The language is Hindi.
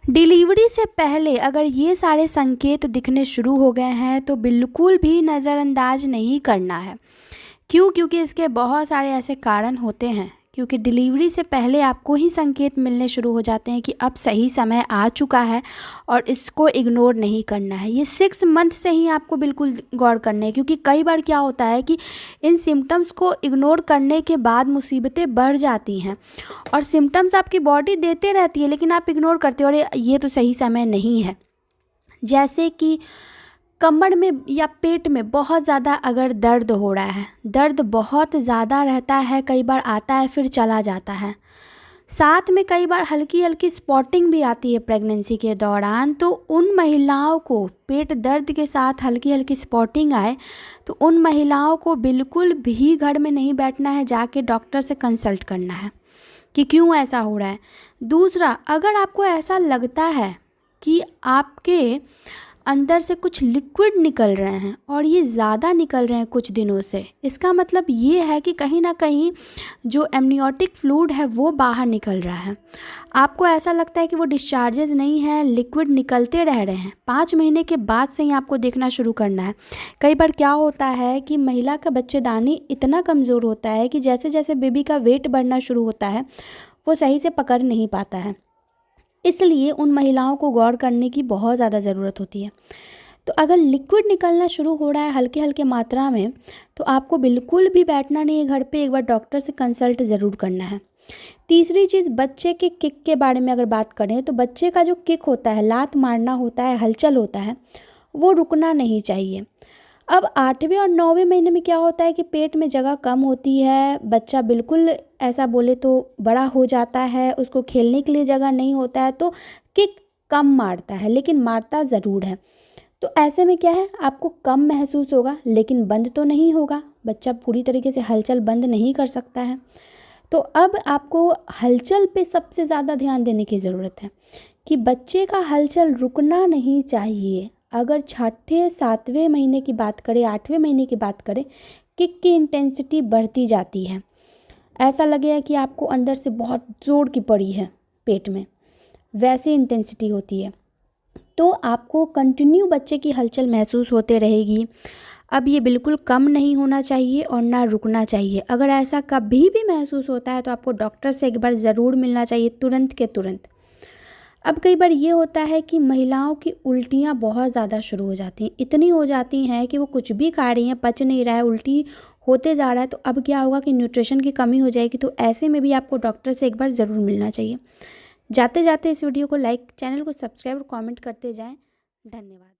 डिलीवरी से पहले अगर ये सारे संकेत दिखने शुरू हो गए हैं तो बिल्कुल भी नज़रअंदाज नहीं करना है। क्यों? क्योंकि इसके बहुत सारे ऐसे कारण होते हैं, क्योंकि डिलीवरी से पहले आपको ही संकेत मिलने शुरू हो जाते हैं कि अब सही समय आ चुका है और इसको इग्नोर नहीं करना है। ये 6 मंथ से ही आपको बिल्कुल गौर करना है, क्योंकि कई बार क्या होता है कि इन सिम्टम्स को इग्नोर करने के बाद मुसीबतें बढ़ जाती हैं और सिम्टम्स आपकी बॉडी देते रहती है लेकिन आप इग्नोर करते हो और ये तो सही समय नहीं है। जैसे कि कमर में या पेट में बहुत ज़्यादा अगर दर्द हो रहा है, दर्द बहुत ज़्यादा रहता है, कई बार आता है फिर चला जाता है, साथ में कई बार हल्की हल्की स्पॉटिंग भी आती है प्रेगनेंसी के दौरान, तो उन महिलाओं को पेट दर्द के साथ हल्की हल्की स्पॉटिंग आए तो उन महिलाओं को बिल्कुल भी घर में नहीं बैठना है, जाके डॉक्टर से कंसल्ट करना है कि क्यों ऐसा हो रहा है। दूसरा, अगर आपको ऐसा लगता है कि आपके अंदर से कुछ लिक्विड निकल रहे हैं और ये ज़्यादा निकल रहे हैं कुछ दिनों से, इसका मतलब ये है कि कहीं ना कहीं जो एमनियोटिक फ्लूइड है वो बाहर निकल रहा है। आपको ऐसा लगता है कि वो डिस्चार्जेस नहीं है, लिक्विड निकलते रह रहे हैं, 5 महीने के बाद से ही आपको देखना शुरू करना है। कई बार क्या होता है कि महिला का बच्चेदानी इतना कमज़ोर होता है कि जैसे जैसे बेबी का वेट बढ़ना शुरू होता है वो सही से पकड़ नहीं पाता है, इसलिए उन महिलाओं को गौर करने की बहुत ज़्यादा ज़रूरत होती है। तो अगर लिक्विड निकलना शुरू हो रहा है हल्के हल्के मात्रा में तो आपको बिल्कुल भी बैठना नहीं है घर पे, एक बार डॉक्टर से कंसल्ट ज़रूर करना है। तीसरी चीज़, बच्चे के किक के बारे में अगर बात करें तो बच्चे का जो किक होता है, लात मारना होता है, हलचल होता है, वो रुकना नहीं चाहिए। अब 8वें और 9वें महीने में क्या होता है कि पेट में जगह कम होती है, बच्चा बिल्कुल ऐसा बोले तो बड़ा हो जाता है, उसको खेलने के लिए जगह नहीं होता है, तो किक कम मारता है लेकिन मारता ज़रूर है। तो ऐसे में क्या है, आपको कम महसूस होगा लेकिन बंद तो नहीं होगा, बच्चा पूरी तरीके से हलचल बंद नहीं कर सकता है। तो अब आपको हलचल पे सबसे ज़्यादा ध्यान देने की ज़रूरत है कि बच्चे का हलचल रुकना नहीं चाहिए। अगर 6ठे 7वें महीने की बात करें, 8वें महीने की बात करें, किक की इंटेंसिटी बढ़ती जाती है, ऐसा लगेगा कि आपको अंदर से बहुत ज़ोर की पड़ी है पेट में, वैसी इंटेंसिटी होती है। तो आपको कंटिन्यू बच्चे की हलचल महसूस होते रहेगी। अब ये बिल्कुल कम नहीं होना चाहिए और ना रुकना चाहिए। अगर ऐसा कभी भी महसूस होता है तो आपको डॉक्टर से एक बार ज़रूर मिलना चाहिए, तुरंत के तुरंत। अब कई बार ये होता है कि महिलाओं की उल्टियाँ बहुत ज़्यादा शुरू हो जाती हैं, इतनी हो जाती हैं कि वो कुछ भी खा रही हैं, पच नहीं रहा है, उल्टी होते जा रहा है, तो अब क्या होगा कि न्यूट्रिशन की कमी हो जाएगी। तो ऐसे में भी आपको डॉक्टर से एक बार ज़रूर मिलना चाहिए। जाते जाते इस वीडियो को लाइक, चैनल को सब्सक्राइब और कमेंट करते जाएं। धन्यवाद।